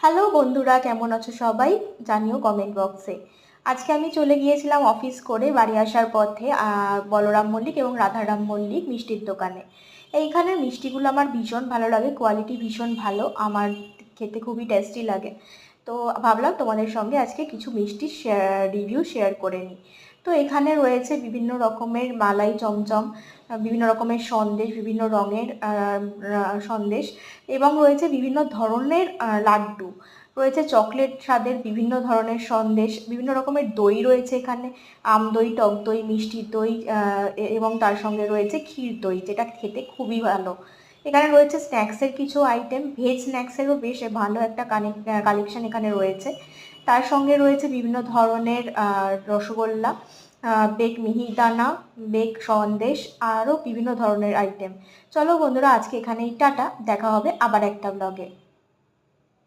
Hello বন্ধুরা, কেমন আছো সবাই? জানিও কমেন্ট বক্সে। আজকে আমি চলে গিয়েছিলাম অফিস করে বাড়ি আসার পথে বলরাম মল্লিক এবং রাধারাম মল্লিক মিষ্টির দোকানে। এইখানের মিষ্টিগুলো আমার ভীষণ ভালো লাগে, কোয়ালিটি ভীষণ ভালো, আমার খেতে খুবই টেস্টি লাগে। তো ভাবলাম তোমাদের সঙ্গে আজকে কিছু মিষ্টি রিভিউ শেয়ার করে নিই। তো এখানে রয়েছে বিভিন্ন রকমের মালাই চমচম, বিভিন্ন রকমের সন্দেশ, বিভিন্ন রঙের সন্দেশ, এবং রয়েছে বিভিন্ন ধরনের লাড্ডু, রয়েছে চকলেট স্বাদের বিভিন্ন ধরনের সন্দেশ, বিভিন্ন রকমের দই রয়েছে এখানে, আম দই, টক দই, মিষ্টি দই, এবং তার সঙ্গে রয়েছে ক্ষীর দই, যেটা খেতে খুবই ভালো। এখানে রয়েছে স্ন্যাক্সের কিছু আইটেম, ভেজ স্ন্যাক্সেরও বেশ ভালো একটা কালেকশন এখানে রয়েছে। তার সঙ্গে রয়েছে বিভিন্ন ধরনের রসগোল্লা, বেক মিহিদানা, বেক সন্দেশ, আরও বিভিন্ন ধরনের আইটেম। চলো বন্ধুরা, আজকে এখানেই টাটা, দেখা হবে আবার একটা ব্লগে।